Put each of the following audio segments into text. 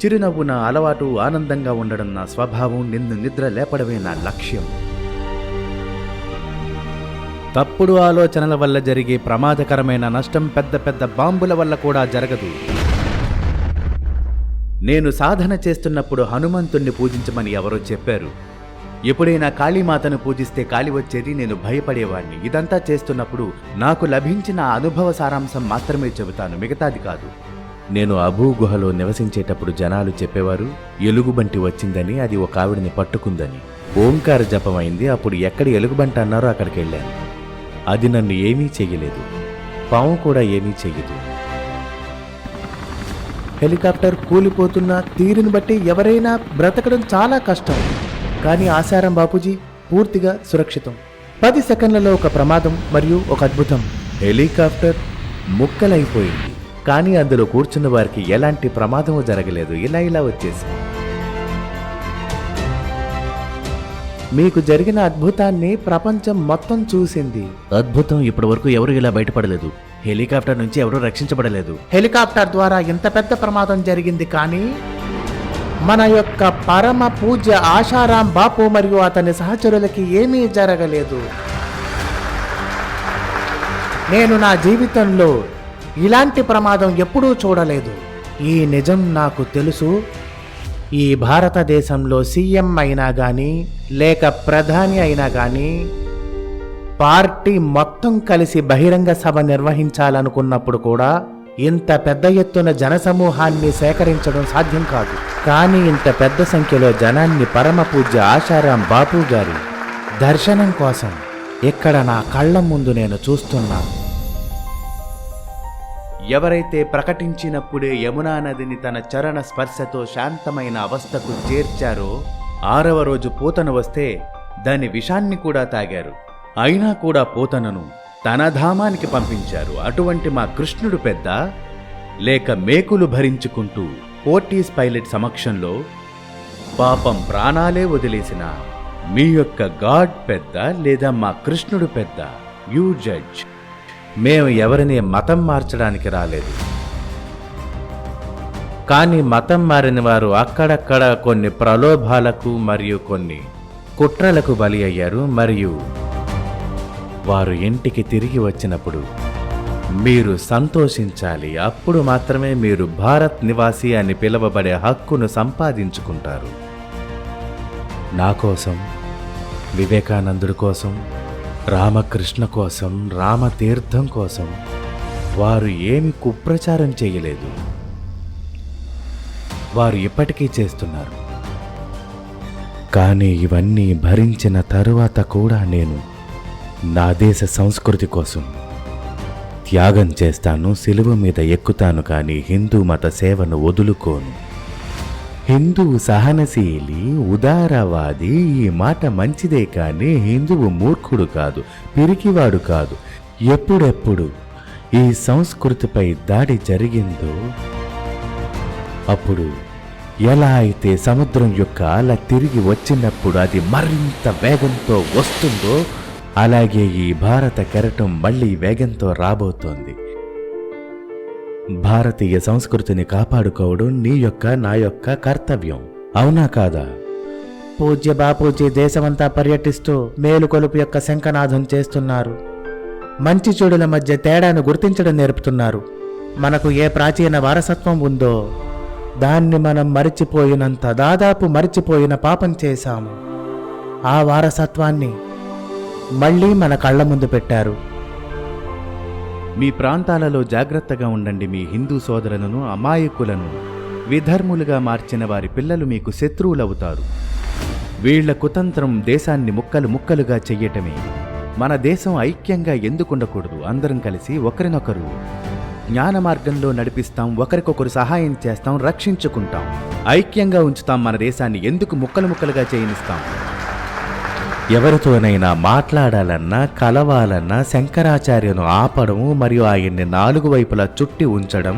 చిరునవ్వు నా అలవాటు, ఆనందంగా ఉండడం నా స్వభావం, నిన్ను నిద్ర లేపడమే నా లక్ష్యం. తప్పుడు ఆలోచనల వల్ల జరిగే ప్రమాదకరమైన నష్టం పెద్ద పెద్ద బాంబుల వల్ల కూడా జరగదు. నేను సాధన చేస్తున్నప్పుడు హనుమంతుణ్ణి పూజించమని ఎవరో చెప్పారు. ఎప్పుడైనా కాళీమాతను పూజిస్తే కాలి వచ్చేది, నేను భయపడేవాణ్ణి. ఇదంతా చేస్తున్నప్పుడు నాకు లభించిన అనుభవ సారాంశం మాత్రమే చెబుతాను, మిగతాది కాదు. నేను అబూ గుహలో నివసించేటప్పుడు జనాలు చెప్పేవారు, ఎలుగుబంటి వచ్చిందని, అది ఒక ఆవిడని పట్టుకుందని. ఓంకార జపమైంది. అప్పుడు ఎక్కడ ఎలుగుబంటి అన్నారో అక్కడికి వెళ్ళాను. అది నన్ను ఏమీ చెయ్యలేదు. పాము కూడా ఏమీ చెయ్యదు. హెలికాప్టర్ కూలిపోతున్న తీరుని బట్టి ఎవరైనా బ్రతకడం చాలా కష్టం. కానీ ఆశారాం బాపూజీ పూర్తిగా సురక్షితం. 10 సెకండ్లలో ఒక ప్రమాదం మరియు ఒక అద్భుతం. హెలికాప్టర్ ముక్కలైపోయింది, కానీ అందులో కూర్చున్న వారికి ఎలాంటి ప్రమాదమూ జరగలేదు. ఇలా వచ్చేసి మీకు జరిగిన అద్భుతాన్ని ప్రపంచం మొత్తం చూసింది. అద్భుతం ఇప్పటి వరకు ఎవరు ఇలా బయటపడలేదు. హెలికాప్టర్ నుంచి ఎవరూ రక్షించబడలేదు. హెలికాప్టర్ ద్వారా ఇంత పెద్ద ప్రమాదం జరిగింది, కానీ మన యొక్క పరమ పూజ్య ఆశారాం బాపు మరియు అతని సహచరులకి ఏమీ జరగలేదు. నేను నా జీవితంలో ఇలాంటి ప్రమాదం ఎప్పుడూ చూడలేదు. ఈ నిజం నాకు తెలుసు. ఈ భారతదేశంలో సీఎం అయినా కానీ, లేక ప్రధాని అయినా కానీ, పార్టీ మొత్తం కలిసి బహిరంగ సభ నిర్వహించాలనుకున్నప్పుడు కూడా ఇంత పెద్ద ఎత్తున జనసమూహాన్ని సేకరించడం సాధ్యం కాదు. కానీ ఇంత పెద్ద సంఖ్యలో జనాన్ని పరమ పూజ్య ఆశారాం బాపు గారి దర్శనం కోసం ఇక్కడ నా కళ్ళ ముందు నేను చూస్తున్నా. ఎవరైతే ప్రకటించినప్పుడే యమునా నదిని తన చరణ స్పర్శతో శాంతమైన అవస్థకు చేర్చారో, 6వ రోజు పూతన వస్తే దాని విషాన్ని కూడా తాగారు. అయినా కూడా పూతనను తన ధామానికి పంపించారు. అటువంటి మా కృష్ణుడు పెద్ద, లేక మేకులు భరించుకుంటూ పోర్టీస్ పైలట్ సమక్షంలో పాపం ప్రాణాలే వదిలేసిన మీ యొక్క గాడ్ పెద్ద, లేదా మా కృష్ణుడు పెద్ద? You judge. మేము ఎవరిని మతం మార్చడానికి రాలేదు. కానీ మతం మారిన వారు అక్కడక్కడ కొన్ని ప్రలోభాలకు మరియు కొన్ని కుట్రలకు బలి అయ్యారు. మరియు వారు ఇంటికి తిరిగి వచ్చినప్పుడు మీరు సంతోషించాలి. అప్పుడు మాత్రమే మీరు భారత్ నివాసి అని పిలువబడే హక్కును సంపాదించుకుంటారు. నా కోసం, వివేకానందుడి కోసం, రామకృష్ణ కోసం, రామతీర్థం కోసం వారు ఏమి కుప్రచారం చేయలేదు. వారు ఇప్పటికీ చేస్తున్నారు. కానీ ఇవన్నీ భరించిన తరువాత కూడా నేను నా దేశ సంస్కృతి కోసం త్యాగం చేస్తాను, సిలువ మీద ఎక్కుతాను. కానీ హిందూ మత సేవను వదులుకోను. హిందువు సహనశీలి, ఉదారవాది. ఈ మాట మంచిదే, కానీ హిందువు మూర్ఖుడు కాదు, పిరికివాడు కాదు. ఎప్పుడెప్పుడు ఈ సంస్కృతిపై దాడి జరిగిందో, అప్పుడు ఎలా అయితే సముద్రం యొక్క అల తిరిగి వచ్చినప్పుడు అది మరింత వేగంతో వస్తుందో, అలాగే ఈ భారత కెరటం మళ్లీ వేగంతో రాబోతోంది. భారతీయ సంస్కృతిని కాపాడుకోవడం నీ యొక్క, నా యొక్క కర్తవ్యం. అవునా కాదా? పూజ్య బాపూజీ దేశమంతా పర్యటిస్తూ మేలుకొలుపు యొక్క శంఖనాదం చేస్తున్నారు. మంచి చెడుల మధ్య తేడాను గుర్తించడం నేర్పుతున్నారు. మనకు ఏ ప్రాచీన వారసత్వం ఉందో దాన్ని మనం మరిచిపోయినంత, దాదాపు మరిచిపోయిన పాపం చేశాము. ఆ వారసత్వాన్ని మళ్లీ మన కళ్ల ముందు పెట్టారు. మీ ప్రాంతాలలో జాగ్రత్తగా ఉండండి. మీ హిందూ సోదరులను, అమాయకులను విధర్ములుగా మార్చిన వారి పిల్లలు మీకు శత్రువులవుతారు. వీళ్ల కుతంత్రం దేశాన్ని ముక్కలు ముక్కలుగా చెయ్యటమే. మన దేశం ఐక్యంగా ఎందుకుండకూడదు? అందరం కలిసి ఒకరినొకరు జ్ఞాన మార్గంలో నడిపిస్తాం, ఒకరికొకరు సహాయం చేస్తాం, రక్షించుకుంటాం, ఐక్యంగా ఉంచుతాం. మన దేశాన్ని ఎందుకు ముక్కలు ముక్కలుగా చేయనిస్తాం? ఎవరితోనైనా మాట్లాడాలన్నా, కలవాలన్నా శంకరాచార్యను ఆపడము మరియు ఆయన్ని 4 వైపులా చుట్టి ఉంచడం,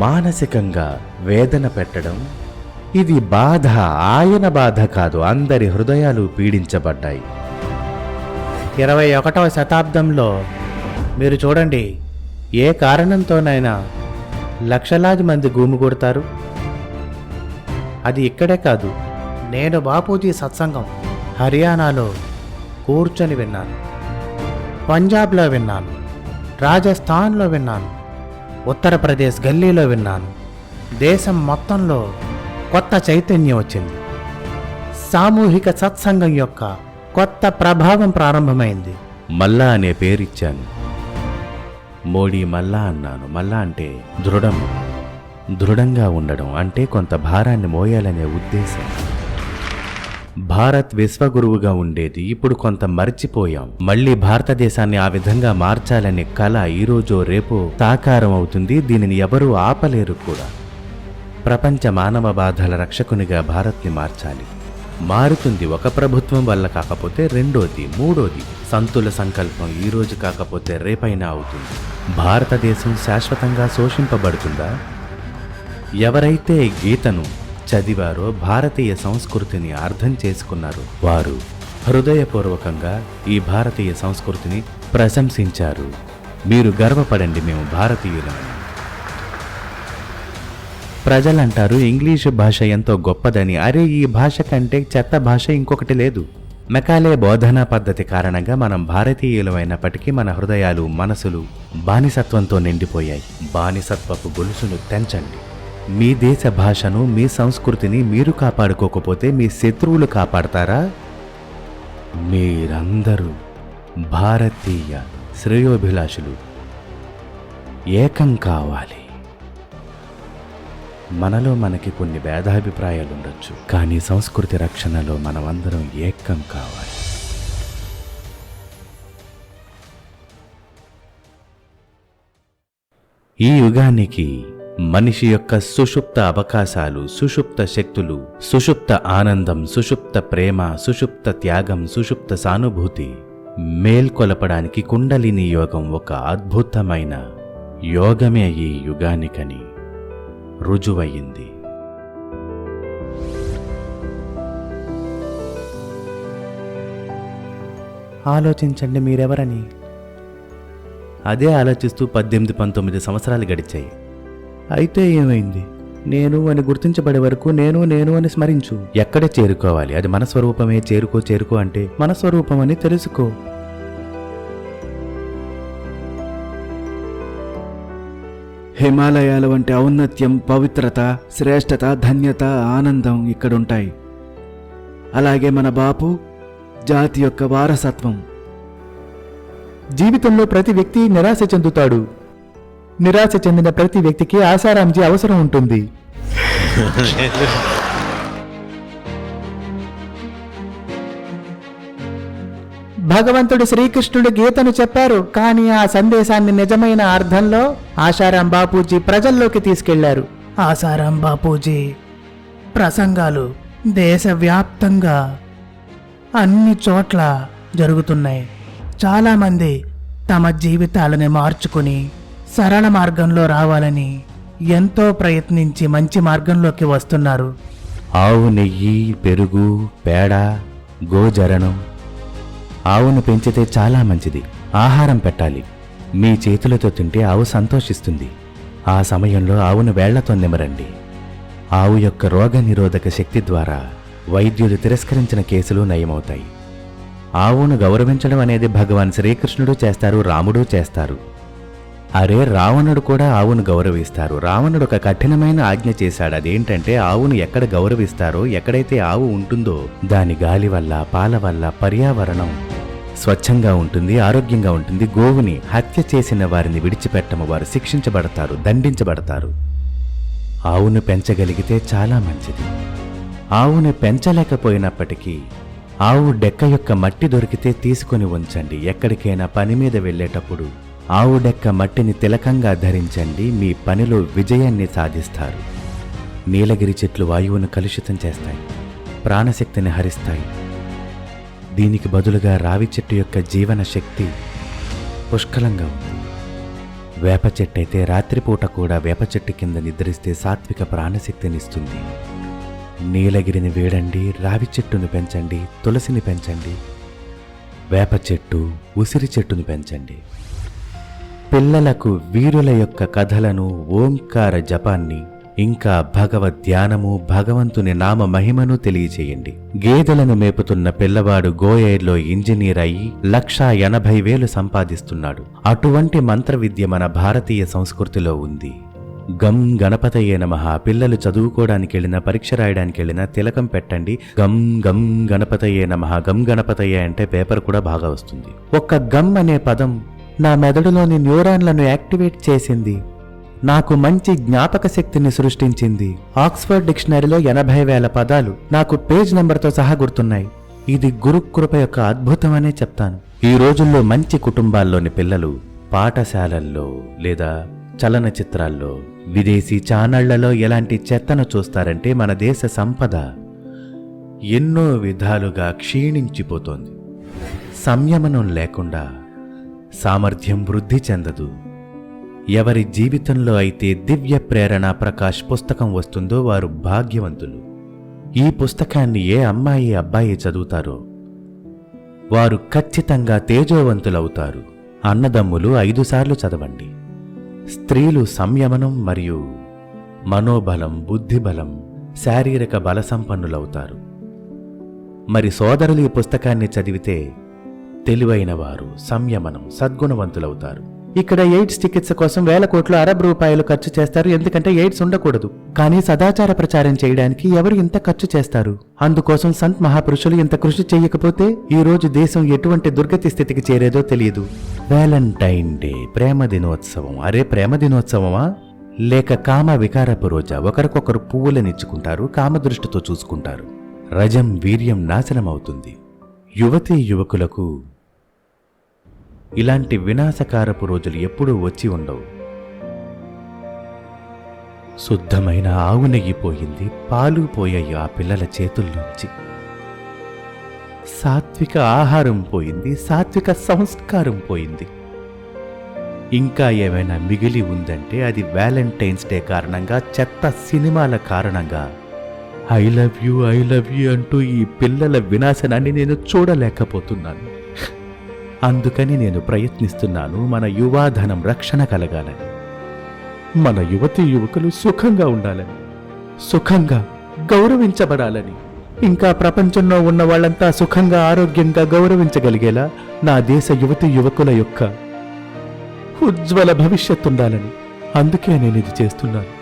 మానసికంగా వేదన పెట్టడం, ఇది బాధ. ఆయన బాధ కాదు, అందరి హృదయాలు పీడించబడ్డాయి. 21వ శతాబ్దంలో మీరు చూడండి, ఏ కారణంతోనైనా లక్షలాది మంది గుమిగూడతారు. అది ఇక్కడే కాదు, నేను బాపూజీ సత్సంగం హర్యానాలో కూర్చొని విన్నాను, పంజాబ్లో విన్నాను, రాజస్థాన్లో విన్నాను, ఉత్తరప్రదేశ్ గల్లీలో విన్నాను. దేశం మొత్తంలో కొత్త చైతన్యం వచ్చింది. సామూహిక సత్సంగం యొక్క కొత్త ప్రభావం ప్రారంభమైంది. మల్లా అనే పేరిచ్చాను. మోడీ మల్లా అన్నాను. మల్లా అంటే దృఢం, దృఢంగా ఉండడం అంటే కొంత భారాన్ని మోయాలనే ఉద్దేశం. భారత్ విశ్వగురువుగా ఉండేది, ఇప్పుడు కొంత మర్చిపోయాం. మళ్ళీ భారతదేశాన్ని ఆ విధంగా మార్చాలనే కళ ఈరోజో రేపో సాకారం అవుతుంది. దీనిని ఎవరూ ఆపలేరు కూడా. ప్రపంచ మానవ బాధల రక్షకునిగా భారత్ని మార్చాలి. మారుతుంది. ఒక ప్రభుత్వం వల్ల కాకపోతే రెండోది, మూడోది. సంతుల సంకల్పం ఈరోజు కాకపోతే రేపైనా అవుతుంది. భారతదేశం శాశ్వతంగా శోషింపబడుతుందా? ఎవరైతే గీతను చదివారో, భారతీయ సంస్కృతిని అర్థం చేసుకున్నారో వారు హృదయపూర్వకంగా ఈ భారతీయ సంస్కృతిని ప్రశంసించారు. మీరు గర్వపడండి, మేము భారతీయులమని. ప్రజలంటారు ఇంగ్లీషు భాష ఎంతో గొప్పదని. అరే, ఈ భాష కంటే చెత్త భాష ఇంకొకటి లేదు. మెకాలే బోధనా పద్ధతి కారణంగా మనం భారతీయులమైనప్పటికీ మన హృదయాలు, మనసులు బానిసత్వంతో నిండిపోయాయి. బానిసత్వపు గొలుసును తెంచండి. మీ దేశ భాషను, మీ సంస్కృతిని మీరు కాపాడుకోకపోతే మీ శత్రువులు కాపాడతారా? మీరందరూ భారతీయ శ్రేయోభిలాషులు ఏకం కావాలి. మనలో మనకి కొన్ని భేదాభిప్రాయాలుండొచ్చు, కానీ సంస్కృతి రక్షణలో మనమందరం ఏకం కావాలి. ఈ యుగానికి మనిషి యొక్క సుషుప్త అవకాశాలు, సుషుప్త శక్తులు, సుషుప్త ఆనందం, సుషుప్త ప్రేమ, సుషుప్త త్యాగం, సుషుప్త సానుభూతి మేల్కొలపడానికి కుండలిని యోగం ఒక అద్భుతమైన యోగమే ఈ యుగానికని రుజువయ్యింది. ఆలోచించండి మీరెవరని. అదే ఆలోచిస్తూ 18-19 సంవత్సరాలు గడిచాయి. అయితే ఏమైంది? నేను అని గుర్తించబడే వరకు నేను నేను అని స్మరించు. ఎక్కడ చేరుకోవాలి? అది మన స్వరూపమే. చేరుకో అంటే మన స్వరూపం అని తెలుసుకో. హిమాలయాల వంటి ఔన్నత్యం, పవిత్రత, శ్రేష్టత, ధన్యత, ఆనందం ఇక్కడుంటాయి. అలాగే మన బాపు జాతి యొక్క వారసత్వం. జీవితంలో ప్రతి వ్యక్తి నిరాశ చెందుతాడు. నిరాశ చెందిన ప్రతి వ్యక్తికి ఆశారాంజీ అవసరం ఉంటుంది. భగవంతుడు శ్రీకృష్ణుడు గీతను చెప్పారు, కానీ ఆ సందేశాన్ని నిజమైన అర్థంలో ఆశారాం బాపూజీ ప్రజల్లోకి తీసుకెళ్లారు. ఆశారాం బాపూజీ ప్రసంగాలు దేశవ్యాప్తంగా అన్ని చోట్ల జరుగుతున్నాయి. చాలామంది తమ జీవితాలని మార్చుకుని సరళ మార్గంలో రావాలని ఎంతో ప్రయత్నించి మంచి మార్గంలోకి వస్తున్నారు. ఆవు నెయ్యి, పెరుగు, పేడ, గోజరణం. ఆవును పెంచితే చాలా మంచిది. ఆహారం పెట్టాలి. మీ చేతులతో తింటే ఆవు సంతోషిస్తుంది. ఆ సమయంలో ఆవును వేళ్లతో నిమరండి. ఆవు యొక్క రోగనిరోధక శక్తి ద్వారా వైద్యులు తిరస్కరించిన కేసులు నయమవుతాయి. ఆవును గౌరవించడం అనేది భగవాన్ శ్రీకృష్ణుడు చేస్తారు, రాముడు చేస్తారు. అరే, రావణుడు కూడా ఆవును గౌరవిస్తారు. రావణుడు ఒక కఠినమైన ఆజ్ఞ చేశాడు. అదేంటంటే ఆవును ఎక్కడ గౌరవిస్తారో, ఎక్కడైతే ఆవు ఉంటుందో దాని గాలి వల్ల, పాల వల్ల పర్యావరణం స్వచ్ఛంగా ఉంటుంది, ఆరోగ్యంగా ఉంటుంది. గోవుని హత్య చేసిన వారిని విడిచిపెట్టము, వారు శిక్షించబడతారు, దండించబడతారు. ఆవును పెంచగలిగితే చాలా మంచిది. ఆవును పెంచలేకపోయినప్పటికీ ఆవు డెక్క యొక్క మట్టి దొరికితే తీసుకుని ఉంచండి. ఎక్కడికైనా పని మీద వెళ్ళేటప్పుడు ఆవు డెక్క మట్టిని తిలకంగా ధరించండి. మీ పనిలో విజయాన్ని సాధిస్తారు. నీలగిరి చెట్లు వాయువును కలుషితం చేస్తాయి, ప్రాణశక్తిని హరిస్తాయి. దీనికి బదులుగా రావి చెట్టు యొక్క జీవన శక్తి పుష్కలంగా ఉంది. వేప చెట్టు అయితే రాత్రిపూట కూడా వేప చెట్టు కింద నిద్రిస్తే సాత్విక ప్రాణశక్తినిస్తుంది. నీలగిరిని వేడండి, రావి చెట్టును పెంచండి, తులసిని పెంచండి, వేప చెట్టు, ఉసిరి చెట్టును పెంచండి. పిల్లలకు వీరుల యొక్క కథలను, ఓంకార జపాన్ని ఇంకా భగవద్ ధ్యానము, భగవంతుని నామ మహిమను తెలియచేయండి. గేదెలను మేపుతున్న పిల్లవాడు గోయేర్లో ఇంజనీర్ అయి 1,80,000 సంపాదిస్తున్నాడు. అటువంటి మంత్ర విద్య మన భారతీయ సంస్కృతిలో ఉంది. గం గణపతయే నమః. పిల్లలు చదువుకోవడానికి వెళ్ళినా, పరీక్ష రాయడానికి వెళ్ళినా తిలకం పెట్టండి. గం గం గణపతయే నమః. గం గణపతయే అంటే పేపర్ కూడా బాగా వస్తుంది. ఒక్క గమ్ అనే పదం నా మెదడులోని న్యూరాన్లను యాక్టివేట్ చేసింది. నాకు మంచి జ్ఞాపక శక్తిని సృష్టించింది. ఆక్స్ఫర్డ్ డిక్షనరీలో 80,000 పదాలు నాకు పేజ్ నెంబర్తో సహా గుర్తున్నాయి. ఇది గురుకృప యొక్క అద్భుతమనే చెప్తాను. ఈ రోజుల్లో మంచి కుటుంబాల్లోని పిల్లలు పాఠశాలల్లో లేదా చలనచిత్రాల్లో, విదేశీ ఛానళ్లలో ఎలాంటి చెత్తను చూస్తారంటే మన దేశ సంపద ఎన్నో విధాలుగా క్షీణించిపోతోంది. సంయమనం లేకుండా సామర్థ్యం వృద్ధి చెందదు. ఎవరి జీవితంలో అయితే దివ్య ప్రేరణ ప్రకాష్ పుస్తకం వస్తుందో వారు భాగ్యవంతులు. ఈ పుస్తకాన్ని ఏ అమ్మాయి అబ్బాయి చదువుతారో వారు ఖచ్చితంగా తేజోవంతులవుతారు. అన్నదమ్ములు 5 సార్లు చదవండి. స్త్రీలు సంయమనం మరియు మనోబలం, బుద్ధిబలం, శారీరక బల సంపన్నులవుతారు. మరి సోదరులు ఈ పుస్తకాన్ని చదివితే తెలివైన వారు, సంయమనం, సద్గుణవంతులవుతారు. ఇక్కడ ఎయిడ్స్ చికిత్స కోసం 1,000 కోట్ల అరబ్ రూపాయలు ఖర్చు చేస్తారు. ఎందుకంటే ఎయిడ్స్ ఉండకూడదు. కానీ సదాచార ప్రచారం చేయడానికి ఎవరు ఇంత ఖర్చు చేస్తారు? అందుకోసం సంత్ మహాపురుషులు ఇంత కృషి చేయకపోతే ఈ రోజు దేశం ఎటువంటి దుర్గతి స్థితికి చేరేదో తెలియదు. వ్యాలంటైన్ డే, ప్రేమ దినోత్సవం. అరే ప్రేమ దినోత్సవమా లేక కామ వికారపు రోజా? ఒకరికొకరు పువ్వులనిచ్చుకుంటారు, కామదృష్టితో చూసుకుంటారు. రజం వీర్యం నాశనం అవుతుంది. యువతీ యువకులకు ఇలాంటి వినాశకారపు రోజులు ఎప్పుడూ వచ్చి ఉండవు. శుద్ధమైన ఆవు నెయ్యి పోయింది, పాలు పోయాయి ఆ పిల్లల చేతుల్లోంచి. సాత్విక ఆహారం పోయింది, సాత్విక సంస్కారం పోయింది. ఇంకా ఏమైనా మిగిలి ఉందంటే అది వ్యాలంటైన్స్ డే కారణంగా, చెత్త సినిమాల కారణంగా. ఐ లవ్ యూ అంటూ ఈ పిల్లల వినాశనాన్ని నేను చూడలేకపోతున్నాను. అందుకని నేను ప్రయత్నిస్తున్నాను మన యువాధనం రక్షణ కలగాలని, మన యువతీ యువకులు సుఖంగా ఉండాలని, సుఖంగా గౌరవించబడాలని, ఇంకా ప్రపంచంలో ఉన్న వాళ్ళంతా సుఖంగా, ఆరోగ్యంగా గౌరవించగలిగేలా నా దేశ యువతీ యువకుల యొక్క ఉజ్వల భవిష్యత్తు ఉండాలని. అందుకే నేను ఇది చేస్తున్నాను.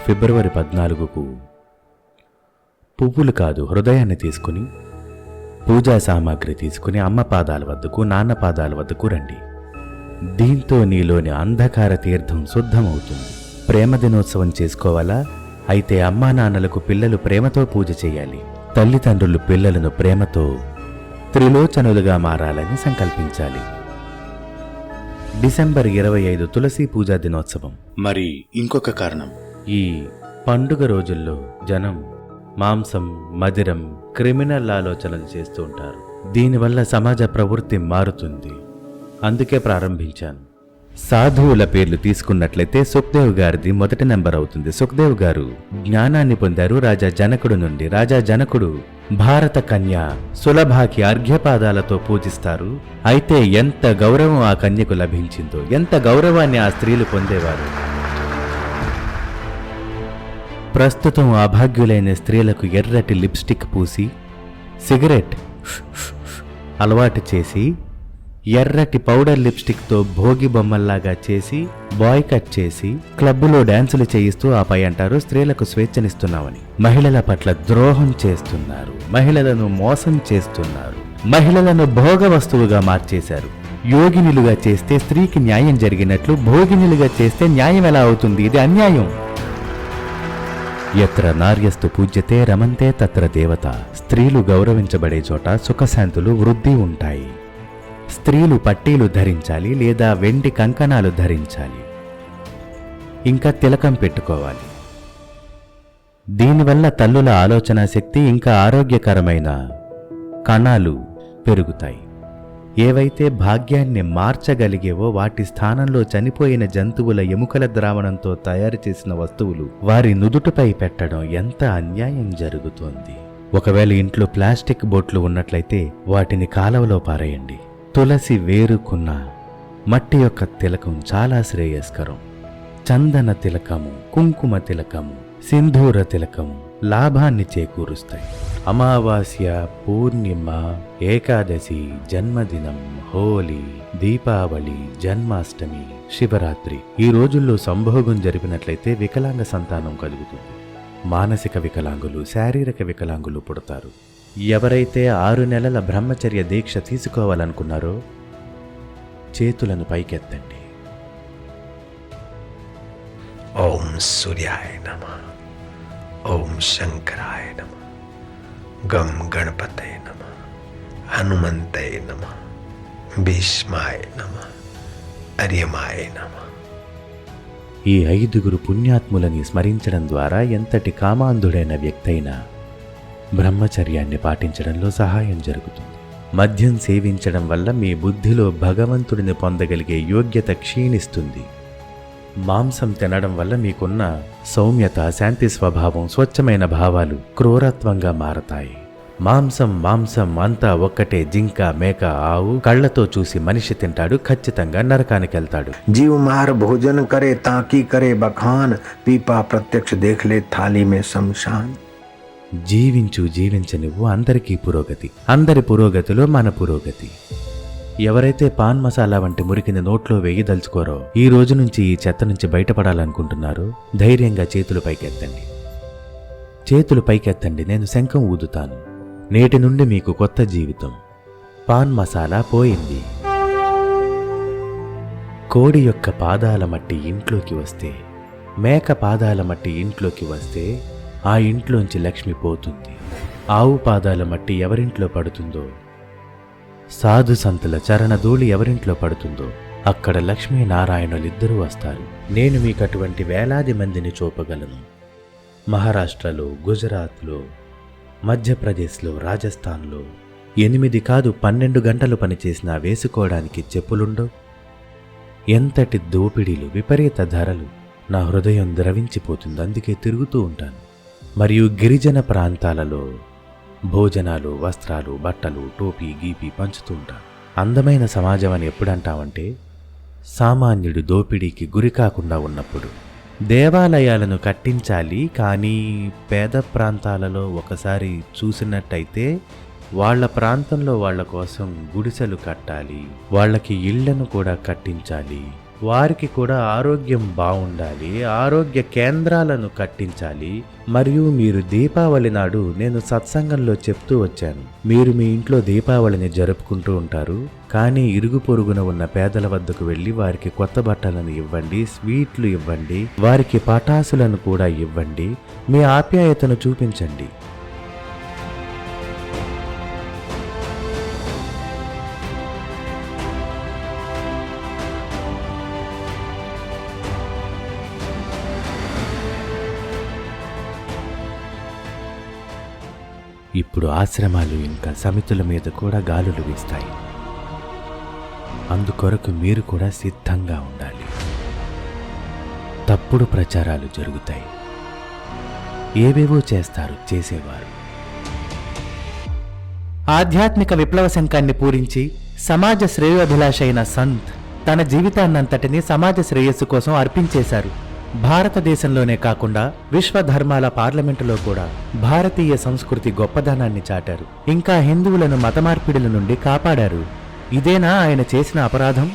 ఫిబ్రవరి 14కు పువ్వులు కాదు, హృదయాన్ని తీసుకుని, పూజా సామాగ్రి తీసుకుని అమ్మ పాదాల వద్దకు, నాన్న పాదాల వద్దకు రండి. దీంతో నీలోని అంధకార తీర్థం శుద్ధమవుతుంది. ప్రేమ దినోత్సవం చేసుకోవాలా? అయితే అమ్మా నాన్నలకు పిల్లలు ప్రేమతో పూజ చేయాలి. తల్లిదండ్రులు పిల్లలను ప్రేమతో త్రిలోచనులుగా మారాలని సంకల్పించాలి. డిసెంబర్ 25 తులసి పూజా దినోత్సవం. మరి ఇంకొక కారణం, ఈ పండుగ రోజుల్లో జనం మాంసం, మదిరం, క్రిమినల్ ఆలోచనలు చేస్తూ ఉంటారు. దీనివల్ల సమాజ ప్రవృత్తి మారుతుంది. అందుకే ప్రారంభించాను. సాధువుల పేర్లు తీసుకున్నట్లయితే సుఖ్దేవ్ గారిది మొదటి నెంబర్ అవుతుంది. సుఖ్దేవ్ గారు జ్ఞానాన్ని పొందారు రాజా జనకుడు నుండి. రాజా జనకుడు భారత కన్య సులభాకి అర్ఘ్యపాదాలతో పూజిస్తారు. అయితే ఎంత గౌరవం ఆ కన్యకు లభించిందో, ఎంత గౌరవాన్ని ఆ స్త్రీలు పొందేవారు. ప్రస్తుతం అభాగ్యులైన స్త్రీలకు ఎర్రటి లిప్స్టిక్ పూసి, సిగరెట్ అలవాటు చేసి, ఎర్రటి పౌడర్ లిప్స్టిక్తో భోగి బొమ్మల్లాగా చేసి, బాయ్ కట్ చేసి, క్లబ్బులో డాన్సులు చేయిస్తూ ఆపై అంటారు స్త్రీలకు స్వేచ్ఛనిస్తున్నామని. మహిళల పట్ల ద్రోహం చేస్తున్నారు, మహిళలను మోసం చేస్తున్నారు, మహిళలను భోగ వస్తువుగా మార్చేశారు. యోగినిలుగా చేస్తే స్త్రీకి న్యాయం జరిగినట్లు భోగినిలుగా చేస్తే న్యాయం ఎలా అవుతుంది? ఇది అన్యాయం. ఎత్ర నార్యస్తు పూజ్యతే రమంతే తత్ర దేవత. స్త్రీలు గౌరవించబడే చోట సుఖశాంతులు, వృద్ధి ఉంటాయి. స్త్రీలు పట్టీలు ధరించాలి లేదా వెండి కంకణాలు ధరించాలి, ఇంకా తిలకం పెట్టుకోవాలి. దీనివల్ల తల్లుల ఆలోచన శక్తి ఇంకా ఆరోగ్యకరమైన కణాలు పెరుగుతాయి. ఏవైతే భాగ్యాన్ని మార్చగలిగేవో వాటి స్థానంలో చనిపోయిన జంతువుల ఎముకల ద్రావణంతో తయారు చేసిన వస్తువులు వారి నుదుటిపై పెట్టడం ఎంత అన్యాయం జరుగుతోంది. ఒకవేళ ఇంట్లో ప్లాస్టిక్ బొట్లు ఉన్నట్లయితే వాటిని కాలవలో పారేయండి. తులసి వేరుకున్న మట్టి యొక్క తిలకం చాలా శ్రేయస్కరం. చందన తిలకము, కుంకుమ తిలకము, సింధూర తిలకము లాభాన్ని చేకూరుస్తాయి. అమావాస్య, పూర్ణిమ, ఏకాదశి, జన్మదినం, హోలీ, దీపావళి, జన్మాష్టమి, శివరాత్రి ఈ రోజుల్లో సంభోగం జరిపినట్లయితే వికలాంగ సంతానం కలుగుతుంది. మానసిక వికలాంగులు, శారీరక వికలాంగులు పుడతారు. ఎవరైతే 6 నెలల బ్రహ్మచర్య దీక్ష తీసుకోవాలనుకున్నారో చేతులను పైకెత్తండి. ఓం సూర్యాయ నమః, ఓం శంకరాయ నమః, గం గణపతయ నమః, హనుమంతయ నమః, భీష్మాయ నమః, అర్యమాయ నమః. ఈ 5 పుణ్యాత్ములని స్మరించడం ద్వారా ఎంతటి కామాంధుడైన వ్యక్తి అయినా బ్రహ్మచర్యాన్ని పాటించడంలో సహాయం జరుగుతుంది. మద్యం సేవించడం వల్ల మీ బుద్ధిలో భగవంతుడిని పొందగలిగే యోగ్యత క్షీణిస్తుంది. మాంసం తినడం వల్ల మీకున్న సౌమ్యత, శాంతి స్వభావం, స్వచ్ఛమైన భావాలు క్రూరత్వంగా మారతాయి. మాంసం అంతా ఒక్కటే. జింక, మేక, ఆవు కళ్లతో చూసి మనిషి తింటాడు, ఖచ్చితంగా నరకానికి వెళ్తాడు. जीव मार भोजन करे ताकि करे बखान, पीपा प्रत्यक्ष देख ले थाली में शमशान. జీవించు నువ్వు అందరికీ పురోగతి. అందరి పురోగతిలో మన పురోగతి. ఎవరైతే పాన్ మసాలా వంటి మురికిని నోట్లో వేయదలుచుకోరో, ఈ రోజు నుంచి ఈ చెత్త నుంచి బయటపడాలనుకుంటున్నారో ధైర్యంగా చేతులు పైకెత్తండి. చేతులు పైకెత్తండి. నేను శంఖం ఊదుతాను. నేటి నుండి మీకు కొత్త జీవితం. పాన్ మసాలా పోయింది. కోడి యొక్క పాదాల మట్టి ఇంట్లోకి వస్తే, మేక పాదాల మట్టి ఇంట్లోకి వస్తే ఆ ఇంట్లోంచి లక్ష్మి పోతుంది. ఆవు పాదాల మట్టి ఎవరింట్లో పడుతుందో, సాధు సంతుల చరణధూళి ఎవరింట్లో పడుతుందో అక్కడ లక్ష్మీనారాయణులిద్దరూ వస్తారు. నేను మీకు అటువంటి వేలాది మందిని చూపగలను. మహారాష్ట్రలో, గుజరాత్లో, మధ్యప్రదేశ్లో, రాజస్థాన్లో 8 కాదు 12 గంటలు పనిచేసినా వేసుకోవడానికి చెప్పులుండవు. ఎంతటి దోపిడీలు, విపరీత ధరలు. నా హృదయం ద్రవించిపోతుంది. అందుకే తిరుగుతూ ఉంటాను. మరియు గిరిజన ప్రాంతాలలో భోజనాలు, వస్త్రాలు, బట్టలు, టోపీ, గీపీ పంచుతూ ఉంటాను. అందమైన సమాజం అని ఎప్పుడంటామంటే సామాన్యుడు దోపిడీకి గురి కాకుండా ఉన్నప్పుడు. దేవాలయాలను కట్టించాలి, కానీ పేద ప్రాంతాలలో ఒకసారి చూసినట్టయితే వాళ్ళ ప్రాంతంలో వాళ్ళ కోసం గుడిసెలు కట్టాలి, వాళ్ళకి ఇళ్లను కూడా కట్టించాలి, వారికి కూడా ఆరోగ్యం బాగుండాలి, ఆరోగ్య కేంద్రాలను కట్టించాలి. మరియు మీరు దీపావళి నాడు నేను సత్సంగంలో చెప్తూ వచ్చాను, మీరు మీ ఇంట్లో దీపావళిని జరుపుకుంటూ ఉంటారు, కానీ ఇరుగు పొరుగున ఉన్న పేదల వద్దకు వెళ్ళి వారికి కొత్త బట్టలను ఇవ్వండి, స్వీట్లు ఇవ్వండి, వారికి పటాసులను కూడా ఇవ్వండి, మీ ఆప్యాయతను చూపించండి. ఇప్పుడు ఆశ్రమాలు ఇంకా సమితుల మీద కూడా గాలులు వీస్తాయి. అందుకొరకు మీరు కూడా సిద్ధంగా ఉండాలి. తప్పుడు ప్రచారాలు జరుగుతాయి. ఏవేవో చేస్తారు చేసేవారు. ఆధ్యాత్మిక విప్లవ శంఖాన్ని పూరించి సమాజ శ్రేయోభిలాష అయిన సంత్ తన జీవితాన్నంతటినీ సమాజ శ్రేయస్సు కోసం అర్పించేశారు. భారతదేశంలోనే కాకుండా విశ్వధర్మాల పార్లమెంటులో కూడా భారతీయ సంస్కృతి గొప్పదనాన్ని చాటారు. ఇంకా హిందువులను మతమార్పిడుల నుండి కాపాడారు. ఇదేనా ఆయన చేసిన అపరాధం?